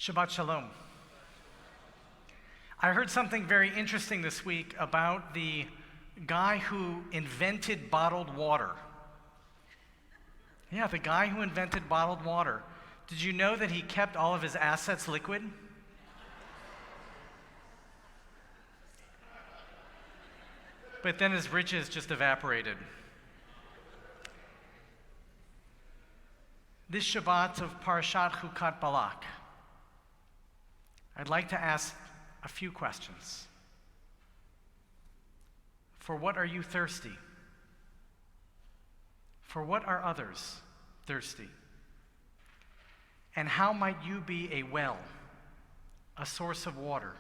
Shabbat Shalom. I heard something very interesting this week about the guy who invented bottled water. Yeah, the guy who invented bottled water. Did you know that he kept all of his assets liquid? But then his riches just evaporated. This Shabbat of Parashat Chukat-Balak, I'd like to ask a few questions. For what are you thirsty? For what are others thirsty? And how might you be a well, a source of water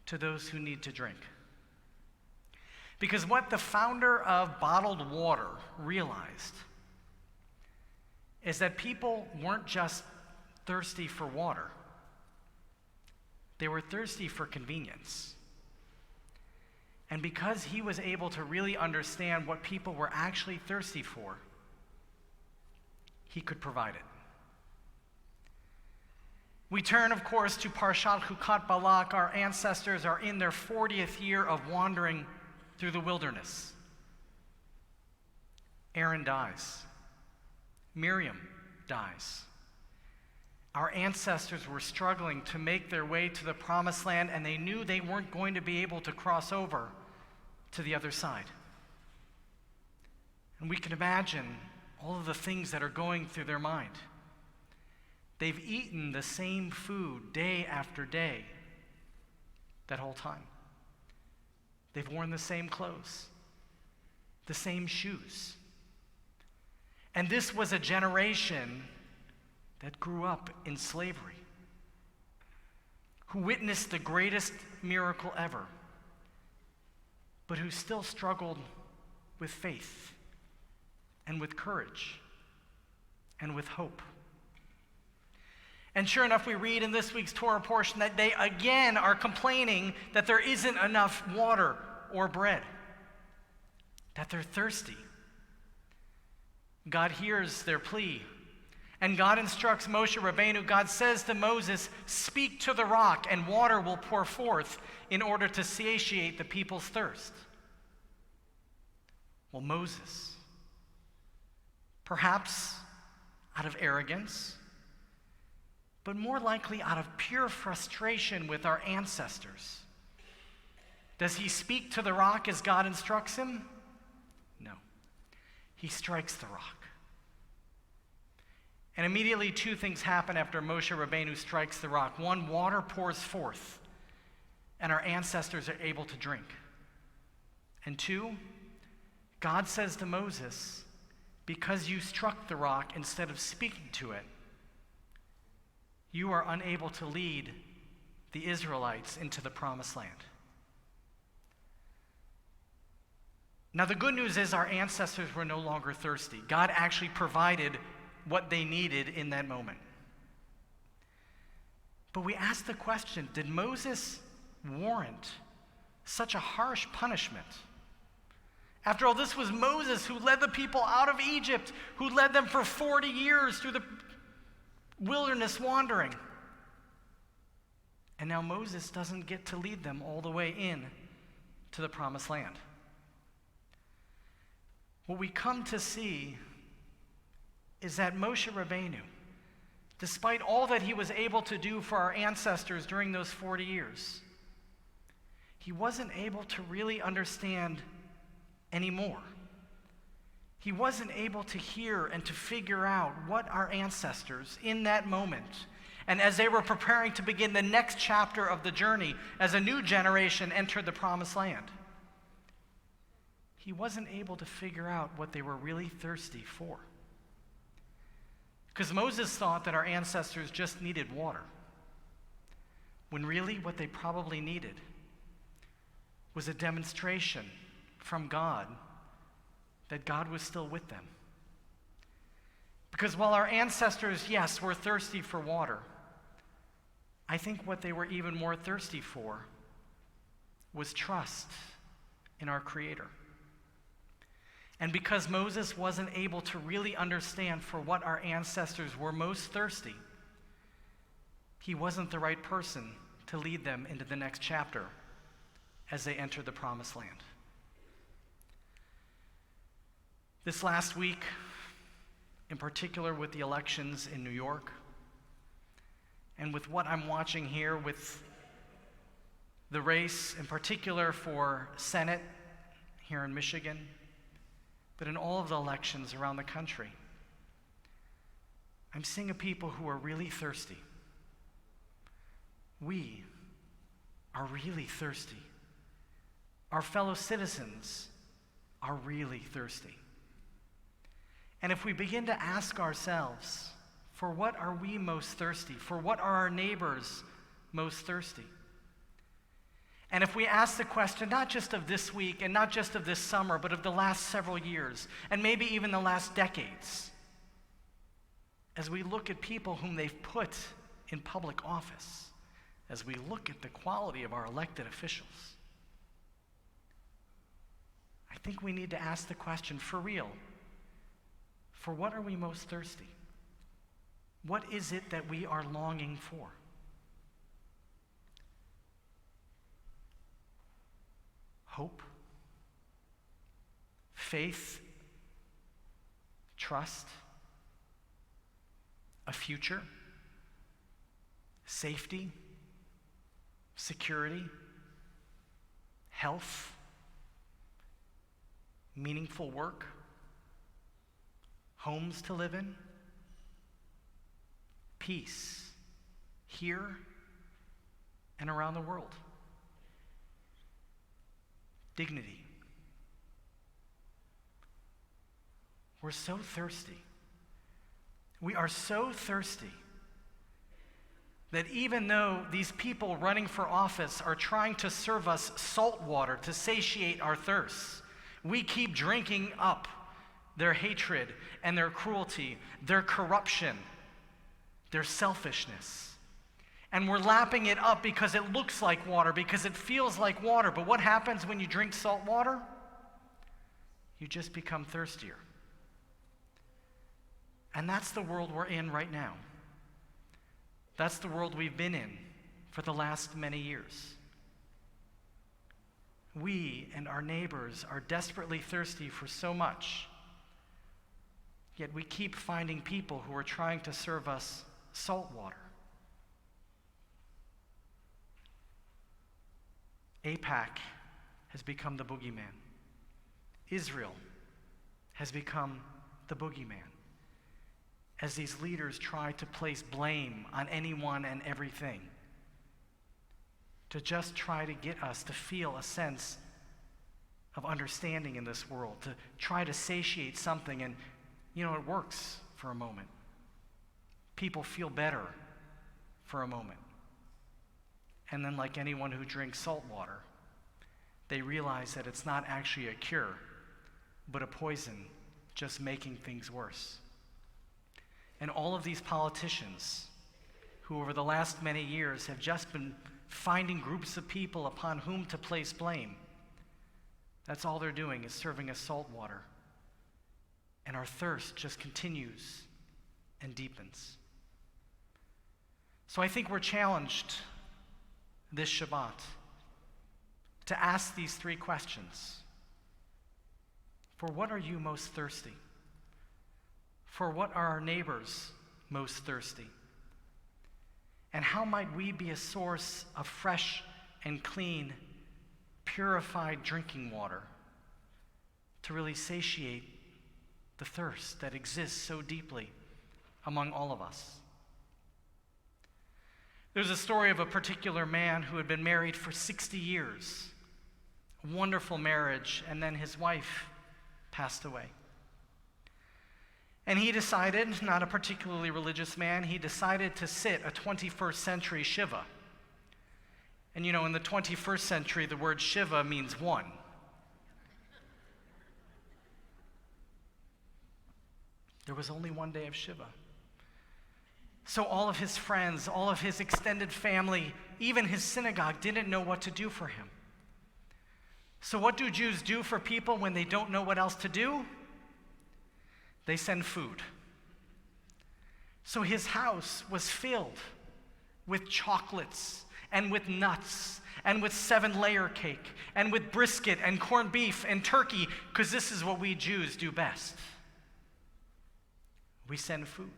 to those who need to drink? Because what the founder of bottled water realized is that people weren't just thirsty for water. They were thirsty for convenience. And because he was able to really understand what people were actually thirsty for, he could provide it. We turn, of course, to Parashat Chukat-Balak. Our ancestors are in their 40th year of wandering through the wilderness. Aaron dies. Miriam dies. Our ancestors were struggling to make their way to the promised land, and they knew they weren't going to be able to cross over to the other side. And we can imagine all of the things that are going through their mind. They've eaten the same food day after day that whole time. They've worn the same clothes, the same shoes. And this was a generation that grew up in slavery, who witnessed the greatest miracle ever, but who still struggled with faith and with courage and with hope. And sure enough, we read in this week's Torah portion that they again are complaining that there isn't enough water or bread, that they're thirsty. God hears their plea, and God instructs Moshe Rabbeinu. God says to Moses, "Speak to the rock, and water will pour forth in order to satiate the people's thirst." Well, Moses, perhaps out of arrogance, but more likely out of pure frustration with our ancestors, does he speak to the rock as God instructs him? No. He strikes the rock. And immediately two things happen after Moshe Rabbeinu strikes the rock. One, water pours forth, and our ancestors are able to drink. And two, God says to Moses, because you struck the rock instead of speaking to it, you are unable to lead the Israelites into the promised land. Now, the good news is our ancestors were no longer thirsty. God actually provided what they needed in that moment. But we ask the question, did Moses warrant such a harsh punishment? After all, this was Moses who led the people out of Egypt, who led them for 40 years through the wilderness wandering. And now Moses doesn't get to lead them all the way in to the promised land. What we come to see is that Moshe Rabbeinu, despite all that he was able to do for our ancestors during those 40 years, he wasn't able to really understand anymore. He wasn't able to hear and to figure out what our ancestors in that moment, and as they were preparing to begin the next chapter of the journey as a new generation entered the promised land, he wasn't able to figure out what they were really thirsty for. Because Moses thought that our ancestors just needed water, when really what they probably needed was a demonstration from God that God was still with them. Because while our ancestors, yes, were thirsty for water, I think what they were even more thirsty for was trust in our Creator. And because Moses wasn't able to really understand for what our ancestors were most thirsty, he wasn't the right person to lead them into the next chapter as they enter the promised land. This last week, in particular with the elections in New York, and with what I'm watching here with the race in particular for Senate here in Michigan, but in all of the elections around the country, I'm seeing a people who are really thirsty. We are really thirsty. Our fellow citizens are really thirsty. And if we begin to ask ourselves, for what are we most thirsty? For what are our neighbors most thirsty? And if we ask the question, not just of this week and not just of this summer, but of the last several years, and maybe even the last decades, as we look at people whom they've put in public office, as we look at the quality of our elected officials, I think we need to ask the question, for real, for what are we most thirsty? What is it that we are longing for? Hope, faith, trust, a future, safety, security, health, meaningful work, homes to live in, peace here and around the world, dignity. We're so thirsty. We are so thirsty that even though these people running for office are trying to serve us salt water to satiate our thirst, we keep drinking up their hatred and their cruelty, their corruption, their selfishness. And we're lapping it up because it looks like water, because it feels like water. But what happens when you drink salt water? You just become thirstier. And that's the world we're in right now. That's the world we've been in for the last many years. We and our neighbors are desperately thirsty for so much, yet we keep finding people who are trying to serve us salt water. AIPAC has become the boogeyman. Israel has become the boogeyman as these leaders try to place blame on anyone and everything, to just try to get us to feel a sense of understanding in this world, to try to satiate something. And, it works for a moment. People feel better for a moment. And then, like anyone who drinks salt water, they realize that it's not actually a cure, but a poison, just making things worse. And all of these politicians who over the last many years have just been finding groups of people upon whom to place blame, that's all they're doing, is serving us salt water. And our thirst just continues and deepens. So I think we're challenged this Shabbat to ask these three questions. For what are you most thirsty? For what are our neighbors most thirsty? And how might we be a source of fresh and clean, purified drinking water to really satiate the thirst that exists so deeply among all of us? There's a story of a particular man who had been married for 60 years, a wonderful marriage, and then his wife passed away. And he decided, not a particularly religious man, he decided to sit a 21st century Shiva. And in the 21st century, the word Shiva means one. There was only one day of Shiva. So all of his friends, all of his extended family, even his synagogue didn't know what to do for him. So what do Jews do for people when they don't know what else to do? They send food. So his house was filled with chocolates and with nuts and with 7-layer cake and with brisket and corned beef and turkey, because this is what we Jews do best. We send food.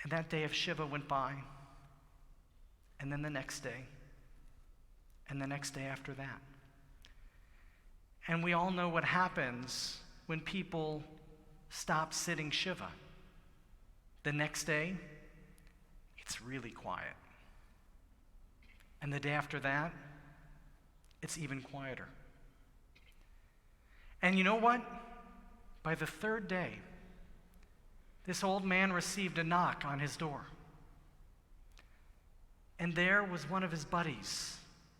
And that day of Shiva went by, and then the next day, and the next day after that. And we all know what happens when people stop sitting Shiva. The next day, it's really quiet. And the day after that, it's even quieter. And you know what? By the third day, this old man received a knock on his door. And there was one of his buddies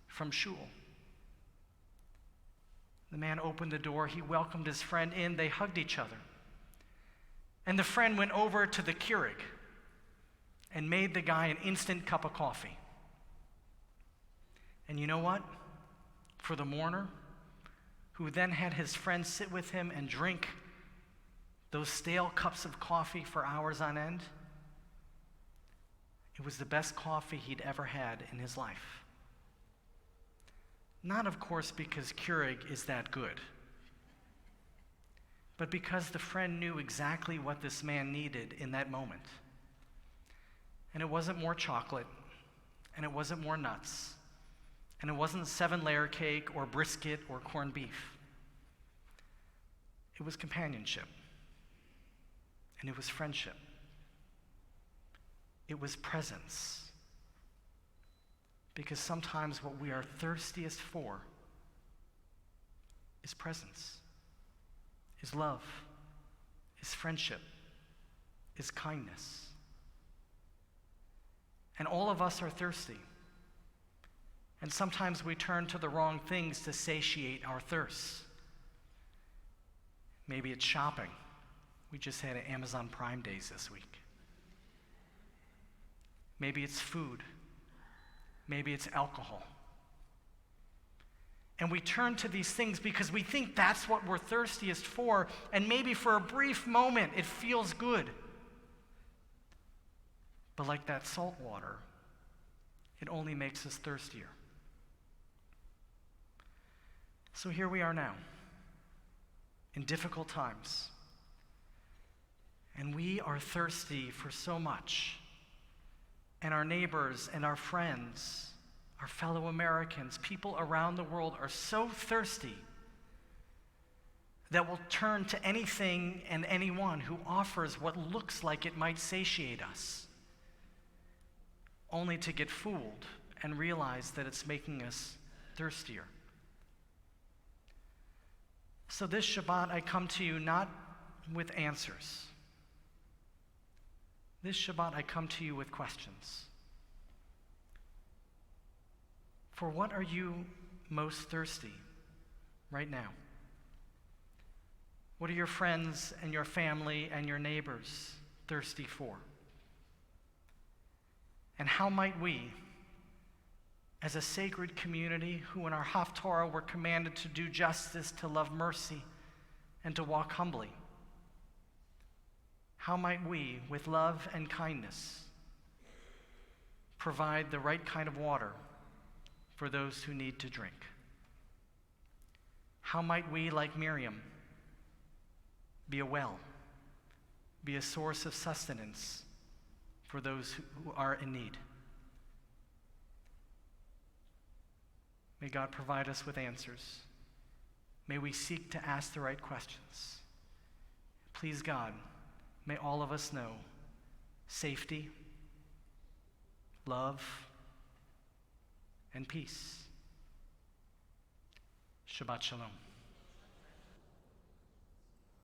from shul. The man opened the door, he welcomed his friend in, they hugged each other. And the friend went over to the Keurig and made the guy an instant cup of coffee. And you know what? For the mourner, who then had his friend sit with him and drink those stale cups of coffee for hours on end, it was the best coffee he'd ever had in his life. Not, of course, because Keurig is that good, but because the friend knew exactly what this man needed in that moment. And it wasn't more chocolate, and it wasn't more nuts, and it wasn't 7-layer cake or brisket or corned beef. It was companionship, and it was friendship. It was presence. Because sometimes what we are thirstiest for is presence, is love, is friendship, is kindness. And all of us are thirsty. And sometimes we turn to the wrong things to satiate our thirst. Maybe it's shopping. We just had Amazon Prime Days this week. Maybe it's food. Maybe it's alcohol. And we turn to these things because we think that's what we're thirstiest for, and maybe for a brief moment it feels good. But like that salt water, it only makes us thirstier. So here we are now, in difficult times, and we are thirsty for so much. And our neighbors and our friends, our fellow Americans, people around the world are so thirsty that we'll turn to anything and anyone who offers what looks like it might satiate us, only to get fooled and realize that it's making us thirstier. So this Shabbat, I come to you not with answers. This Shabbat, I come to you with questions. For what are you most thirsty right now? What are your friends and your family and your neighbors thirsty for? And how might we, as a sacred community who in our Haftarah were commanded to do justice, to love mercy, and to walk humbly, how might we, with love and kindness, provide the right kind of water for those who need to drink? How might we, like Miriam, be a well, be a source of sustenance for those who are in need? May God provide us with answers. May we seek to ask the right questions. Please, God, may all of us know safety, love, and peace. Shabbat Shalom.